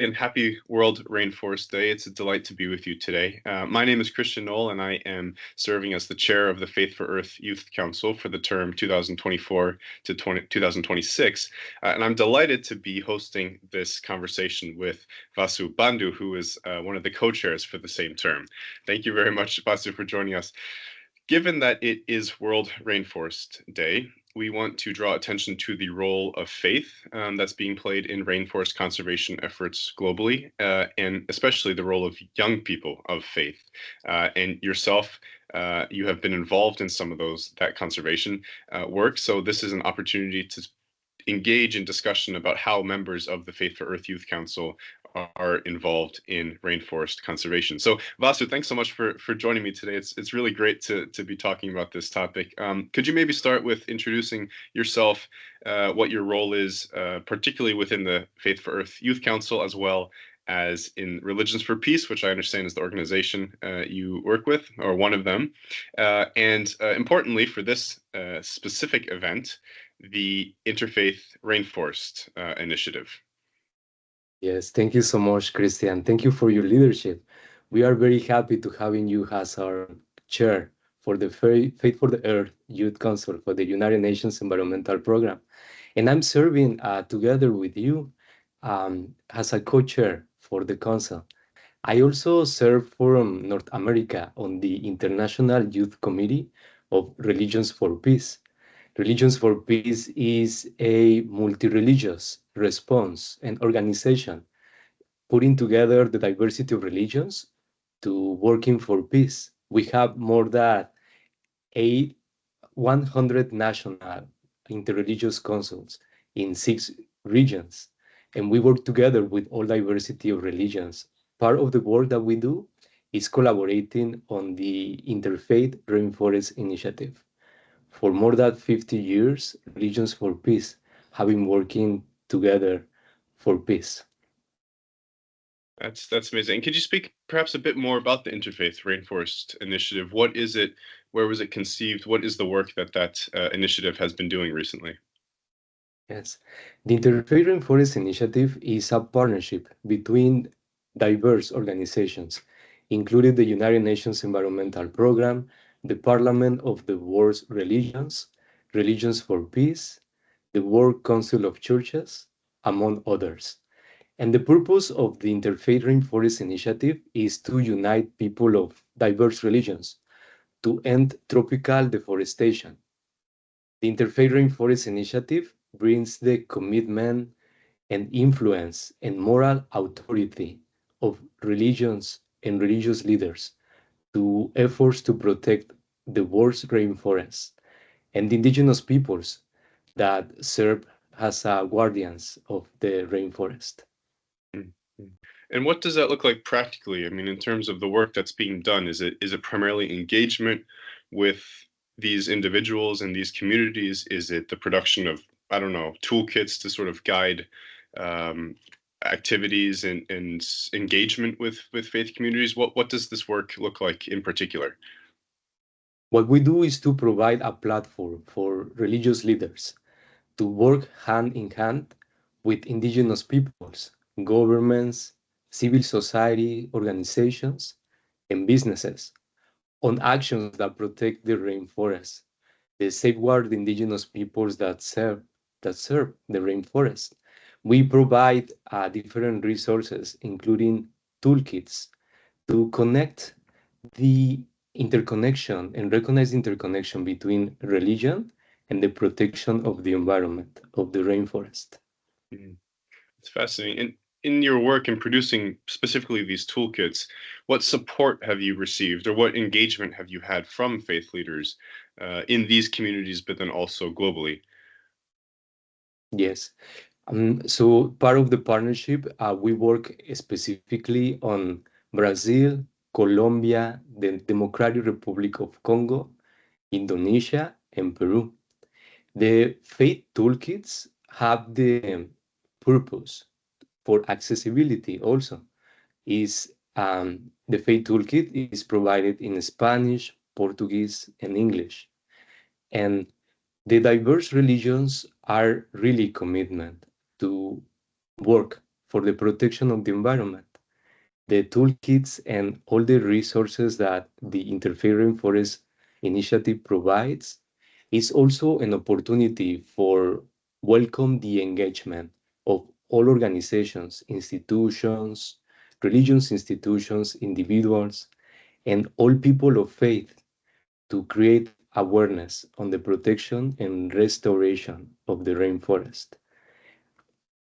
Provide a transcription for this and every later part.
and happy World Rainforest Day. It's a delight to be with you today. My name is Kristian Noll, and I am serving as the chair of the Faith for Earth Youth Council for the term 2024 to 2026. And I'm delighted to be hosting this conversation with Vasu Bandhu, who is one of the co-chairs for the same term. Thank you very much, Vasu, for joining us. Given that it is World Rainforest Day, we want to draw attention to the role of faith that's being played in rainforest conservation efforts globally, and especially the role of young people of faith. And yourself, you have been involved in some of that conservation work. So this is an opportunity to engage in discussion about how members of the Faith for Earth Youth Council are involved in rainforest conservation. So Vasu, thanks so much for joining me today. It's really great to be talking about this topic. Could you maybe start with introducing yourself, what your role is, particularly within the Faith for Earth Youth Council, as well as in Religions for Peace, which I understand is the organization you work with, or one of them. And importantly, for this specific event, the Interfaith Rainforest Initiative. Yes, thank you so much, Kristian. Thank you for your leadership. We are very happy to having you as our chair for the Faith for the Earth Youth Council for the United Nations Environmental Program. And I'm serving together with you as a co-chair for the council. I also serve from North America on the International Youth Committee of Religions for Peace. Religions for Peace is a multi-religious response and organization putting together the diversity of religions to working for peace. We have more than 100 national interreligious councils in 6 regions, and we work together with all diversity of religions. Part of the work that we do is collaborating on the Interfaith Rainforest Initiative. For more than 50 years, Religions for Peace have been working together for peace. That's amazing. And could you speak perhaps a bit more about the Interfaith Rainforest Initiative? What is it? Where was it conceived? What is the work that initiative has been doing recently? Yes, the Interfaith Rainforest Initiative is a partnership between diverse organizations, including the United Nations Environmental Program, the Parliament of the World's Religions, Religions for Peace, the World Council of Churches, among others. And the purpose of the Interfaith Rainforest Initiative is to unite people of diverse religions to end tropical deforestation. The Interfaith Rainforest Initiative brings the commitment and influence and moral authority of religions and religious leaders to efforts to protect the world's rainforests and the indigenous peoples that serve as guardians of the rainforest. And what does that look like practically? I mean, in terms of the work that's being done, is it primarily engagement with these individuals and these communities? Is it the production of, I don't know, toolkits to sort of guide activities and engagement with faith communities? What does this work look like in particular? What we do is to provide a platform for religious leaders to work hand in hand with indigenous peoples, governments, civil society organizations, and businesses on actions that protect the rainforest, they safeguard the indigenous peoples that serve the rainforest. We provide different resources, including toolkits, to connect the interconnection and recognize the interconnection between religion and the protection of the environment, of the rainforest. It's fascinating. And in your work in producing specifically these toolkits, what support have you received or what engagement have you had from faith leaders in these communities, but then also globally? Yes. So part of the partnership, we work specifically on Brazil, Colombia, the Democratic Republic of Congo, Indonesia, and Peru. The faith toolkits have the purpose for accessibility also. The faith toolkit is provided in Spanish, Portuguese, and English. And the diverse religions are really commitment to work for the protection of the environment. The toolkits and all the resources that the Interfaith Rainforest Initiative provides is also an opportunity for welcome the engagement of all organizations, institutions, religious institutions, individuals, and all people of faith to create awareness on the protection and restoration of the rainforest.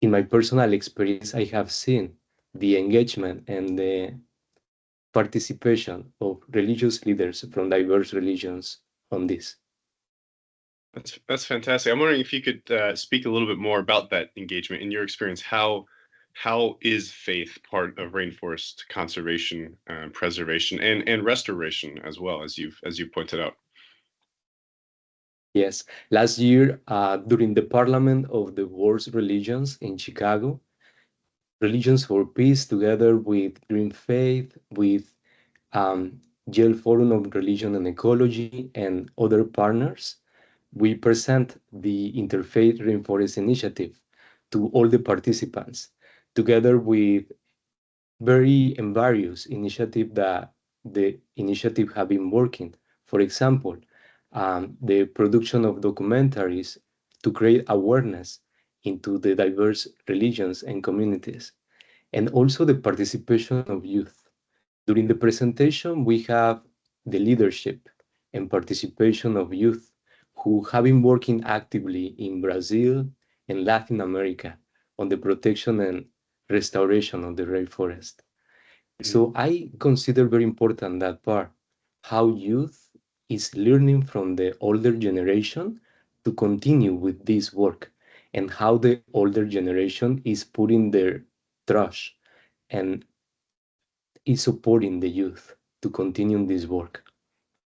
In my personal experience, I have seen the engagement and the participation of religious leaders from diverse religions on this. That's fantastic. I'm wondering if you could speak a little bit more about that engagement in your experience. How is faith part of rainforest conservation, preservation, and restoration as well as you've pointed out? Yes, last year during the Parliament of the World's Religions in Chicago, Religions for Peace, together with Green Faith, with um, Yale Forum of Religion and Ecology, and other partners, we present the Interfaith Rainforest Initiative to all the participants, together with very and various initiatives that the initiative have been working. For example, the production of documentaries to create awareness into the diverse religions and communities, and also the participation of youth. During the presentation, we have the leadership and participation of youth who have been working actively in Brazil and Latin America on the protection and restoration of the rainforest. So I consider very important that part, how youth is learning from the older generation to continue with this work, and how the older generation is putting their trust and is supporting the youth to continue this work.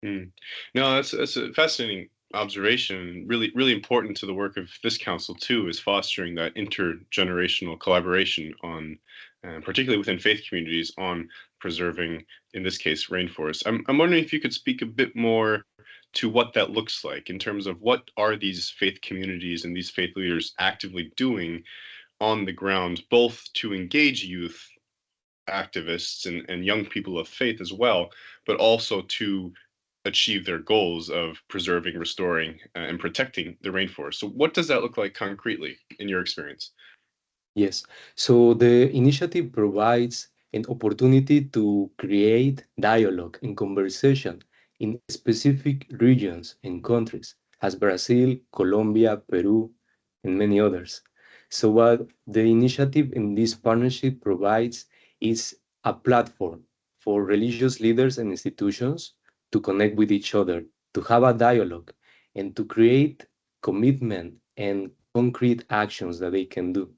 Mm. No, that's a fascinating observation. Really important to the work of this council too, is fostering that intergenerational collaboration on, particularly within faith communities, on preserving, in this case, rainforests. I'm wondering if you could speak a bit more to what that looks like in terms of what are these faith communities and these faith leaders actively doing on the ground, both to engage youth activists and young people of faith as well, but also to achieve their goals of preserving, restoring, and protecting the rainforest. So, what does that look like concretely in your experience? Yes, so the initiative provides an opportunity to create dialogue and conversation in specific regions and countries, as Brazil, Colombia, Peru, and many others. So, what the initiative in this partnership provides is a platform for religious leaders and institutions to connect with each other, to have a dialogue, and to create commitment and concrete actions that they can do.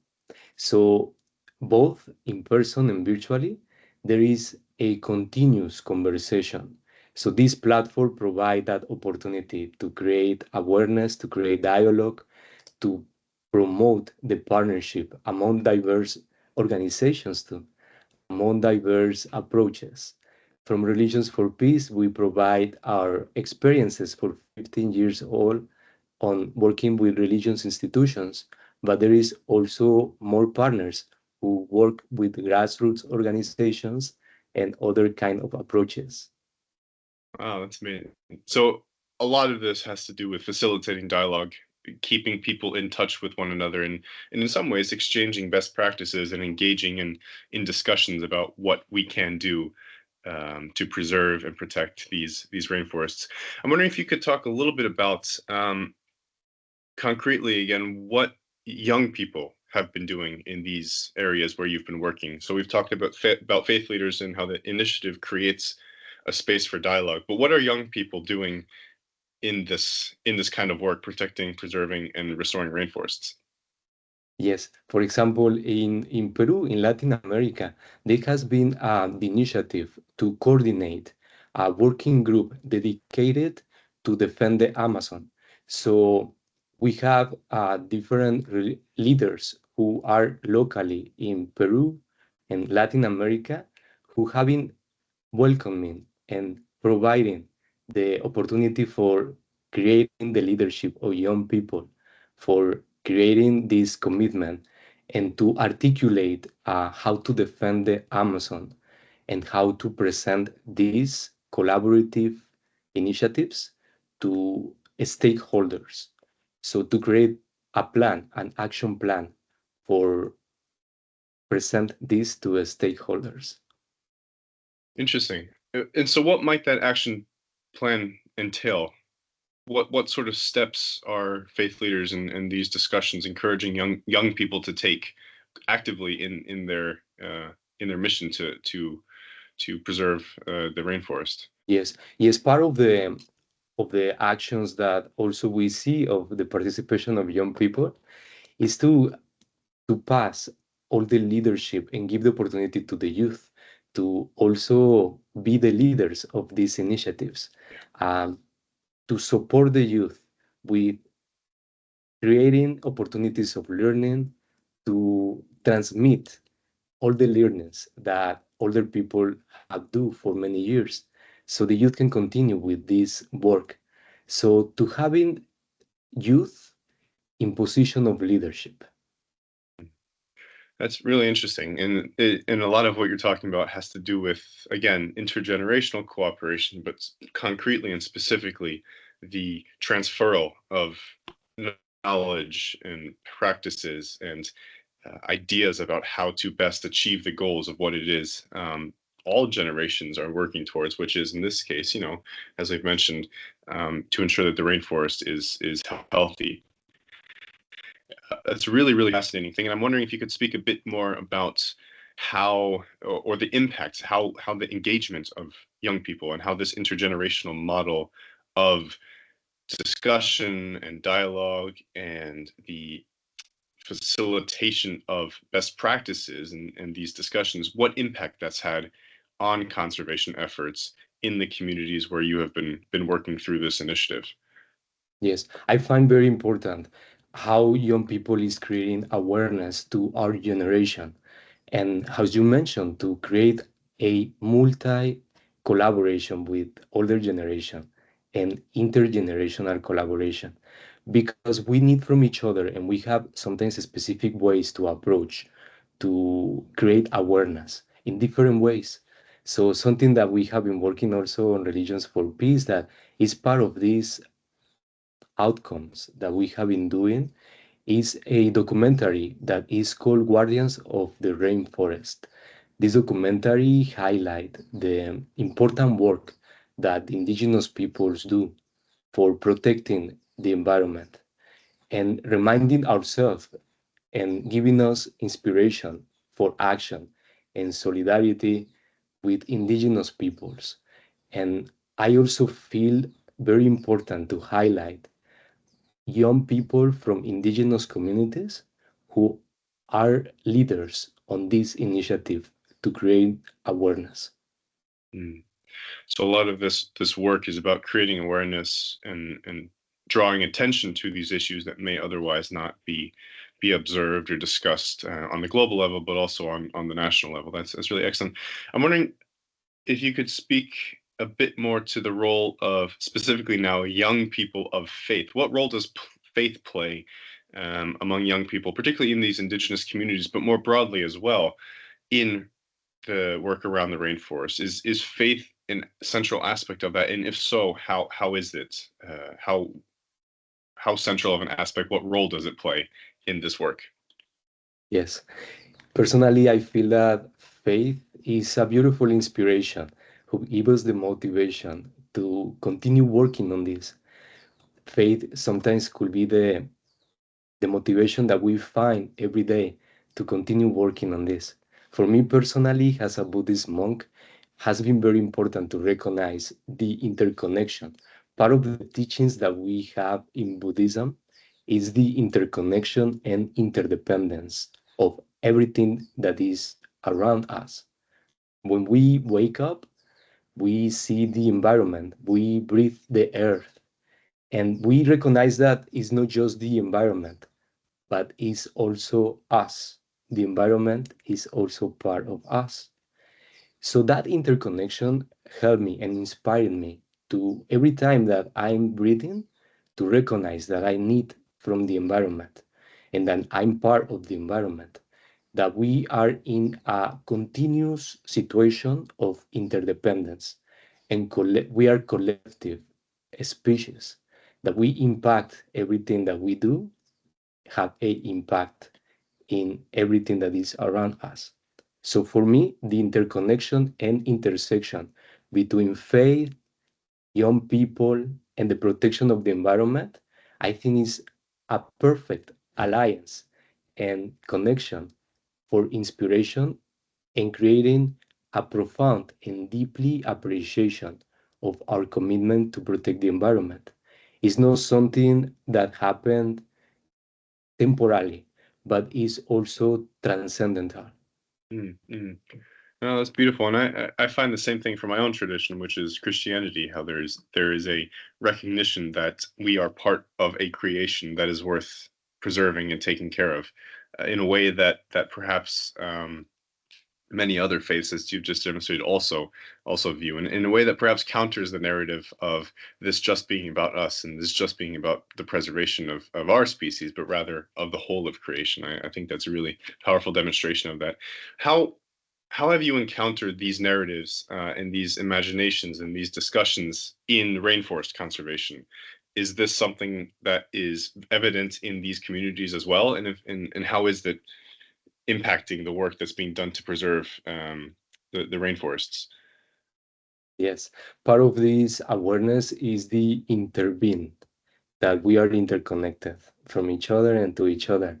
So, both in person and virtually, there is a continuous conversation. So, this platform provides that opportunity to create awareness, to create dialogue, to promote the partnership among diverse organizations, too, among diverse approaches. From Religions for Peace, we provide our experiences for 15 years old on working with religious institutions, but there is also more partners who work with grassroots organizations and other kind of approaches. Wow, that's amazing. So, a lot of this has to do with facilitating dialogue, keeping people in touch with one another, and in some ways, exchanging best practices and engaging in discussions about what we can do to preserve and protect these rainforests. I'm wondering if you could talk a little bit about concretely again what young people have been doing in these areas where you've been working. So we've talked about faith leaders and how the initiative creates a space for dialogue. But what are young people doing in this kind of work, protecting, preserving, and restoring rainforests? Yes, for example, in Peru, in Latin America, there has been the initiative to coordinate a working group dedicated to defend the Amazon. So we have different leaders who are locally in Peru and Latin America who have been welcoming and providing the opportunity for creating the leadership of young people, for creating this commitment and to articulate how to defend the Amazon and how to present these collaborative initiatives to stakeholders. So to create a plan, an action plan for present this to stakeholders. Interesting. And so what might that action plan entail? What sort of steps are faith leaders in these discussions encouraging young people to take actively in their mission to preserve the rainforest? Yes, part of the actions that also we see of the participation of young people is to pass all the leadership and give the opportunity to the youth to also be the leaders of these initiatives, um, to support the youth with creating opportunities of learning, to transmit all the learnings that older people have do for many years, so the youth can continue with this work. So to having youth in position of leadership. That's really interesting, and a lot of what you're talking about has to do with, again, intergenerational cooperation, but concretely and specifically the transferal of knowledge and practices and ideas about how to best achieve the goals of what it is all generations are working towards, which is in this case, as I've mentioned, to ensure that the rainforest is healthy. That's a really, really fascinating thing. And I'm wondering if you could speak a bit more about how, or the impact, how the engagement of young people and how this intergenerational model of discussion and dialogue and the facilitation of best practices and these discussions, what impact that's had on conservation efforts in the communities where you have been working through this initiative. Yes, I find very important how young people is creating awareness to our generation. And as you mentioned, to create a multi collaboration with older generation and intergenerational collaboration, because we need from each other and we have sometimes specific ways to approach to create awareness in different ways. So something that we have been working also on Religions for Peace that is part of these outcomes that we have been doing is a documentary that is called Guardians of the Rainforest. This documentary highlights the important work that indigenous peoples do for protecting the environment and reminding ourselves and giving us inspiration for action and solidarity with indigenous peoples. And I also feel very important to highlight young people from indigenous communities who are leaders on this initiative to create awareness. Mm. So a lot of this work is about creating awareness and drawing attention to these issues that may otherwise not be observed or discussed on the global level, but also on the national level. That's really excellent. I'm wondering if you could speak a bit more to the role of specifically now young people of faith. What role does faith play among young people, particularly in these indigenous communities, but more broadly as well, in the work around the rainforest? Is faith an central aspect of that? And if so, how is it? How central of an aspect? What role does it play in this work? Yes, personally, I feel that faith is a beautiful inspiration who gives us the motivation to continue working on this. Faith sometimes could be the motivation that we find every day to continue working on this. For me personally, as a Buddhist monk, has been very important to recognize the interconnection. Part of the teachings that we have in Buddhism is the interconnection and interdependence of everything that is around us. When we wake up, we see the environment, we breathe the earth, and we recognize that it's not just the environment, but is also us. The environment is also part of us. So that interconnection helped me and inspired me to every time that I'm breathing to recognize that I need from the environment and that I'm part of the environment. that we are in a continuous situation of interdependence, and we are collective species, that we impact everything that we do, have a impact in everything that is around us. So for me, the interconnection and intersection between faith, young people, and the protection of the environment, I think is a perfect alliance and connection for inspiration and creating a profound and deeply appreciation of our commitment to protect the environment. It's not something that happened temporally, but is also transcendental. Mm, mm. No, that's beautiful, and I find the same thing for my own tradition, which is Christianity. How there is a recognition that we are part of a creation that is worth preserving and taking care of, in a way that perhaps many other faiths, as you've just demonstrated, also view, and in a way that perhaps counters the narrative of this just being about us and this just being about the preservation of our species, but rather of the whole of creation. I think that's a really powerful demonstration of that. How how have you encountered these narratives and these imaginations and these discussions in rainforest conservation? Is this something that is evident in these communities as well? And how is that impacting the work that's being done to preserve the rainforests? Yes, part of this awareness is the intervene, that we are interconnected from each other and to each other.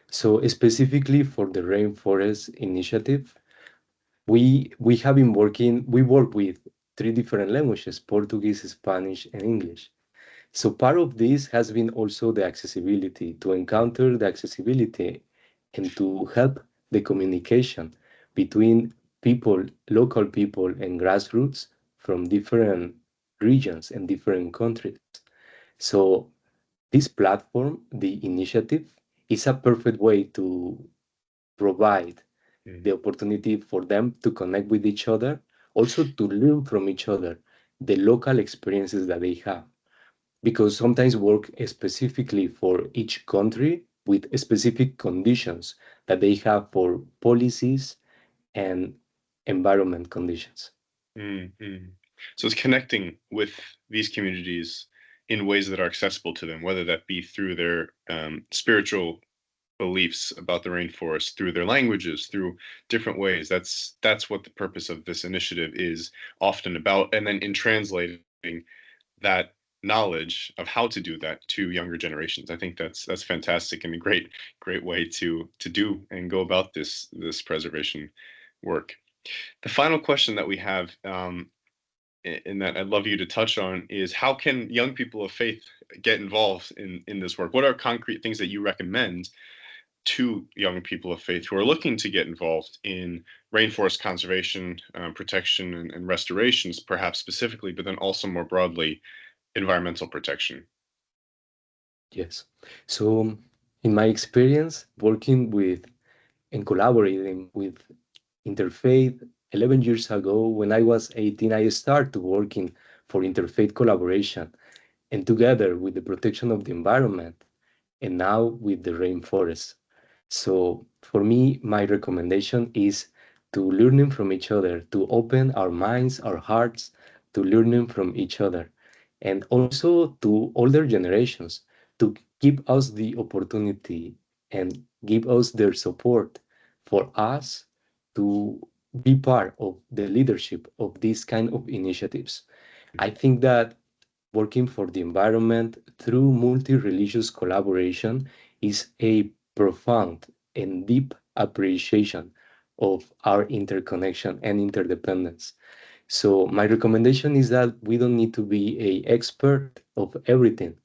So specifically for the Rainforest Initiative, we have been working, we work with three different languages, Portuguese, Spanish, and English. So part of this has been also the accessibility, to encounter the accessibility and to help the communication between people, local people and grassroots from different regions and different countries. So this platform, the initiative, is a perfect way to provide Mm, the opportunity for them to connect with each other, also to learn from each other the local experiences that they have, because sometimes work specifically for each country with specific conditions that they have for policies and environment conditions. mm, mm. So it's connecting with these communities in ways that are accessible to them, whether that be through their spiritual beliefs about the rainforest, through their languages, through different ways. That's what the purpose of this initiative is often about, and then in translating that knowledge of how to do that to younger generations. I think that's fantastic and a great way to do and go about this preservation work. The final question that we have, and that I'd love you to touch on, is how can young people of faith get involved in this work? What are concrete things that you recommend to young people of faith who are looking to get involved in rainforest conservation, protection, and restorations, perhaps specifically, but then also more broadly, environmental protection? Yes. So, in my experience working with and collaborating with Interfaith 11 years ago, when I was 18, I started working for interfaith collaboration and together with the protection of the environment and now with the rainforest. So for me, my recommendation is to learning from each other, to open our minds, our hearts, to learning from each other, and also to older generations to give us the opportunity and give us their support for us to be part of the leadership of these kind of initiatives. I think that working for the environment through multi-religious collaboration is a profound and deep appreciation of our interconnection and interdependence. So my recommendation is that we don't need to be a expert of everything,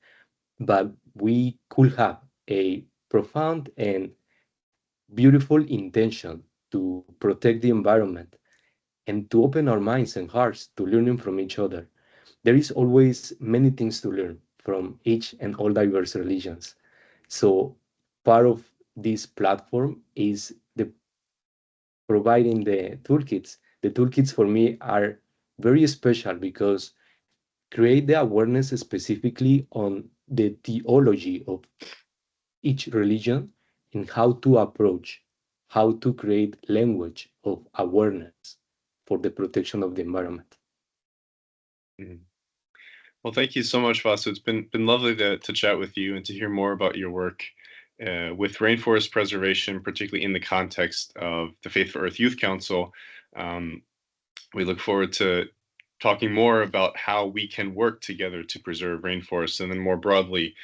but we could have a profound and beautiful intention to protect the environment and to open our minds and hearts to learning from each other. There is always many things to learn from each and all diverse religions. So part of this platform is the providing the toolkits. The toolkits for me are very special because create the awareness specifically on the theology of each religion and how to approach how to create language of awareness for the protection of the environment. Mhm. Well, thank you so much, Vasu. It's been lovely to chat with you and to hear more about your work with rainforest preservation, particularly in the context of the Faith for Earth Youth Council. We look forward to talking more about how we can work together to preserve rainforests, and then more broadly,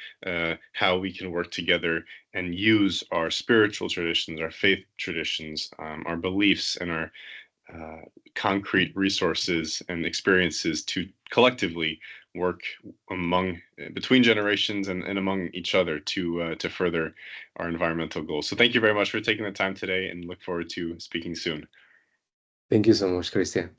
how we can work together and use our spiritual traditions, our faith traditions, our beliefs, and our concrete resources and experiences to collectively work between generations and among each other to further our environmental goals. So thank you very much for taking the time today, and look forward to speaking soon. Thank you so much, Kristian.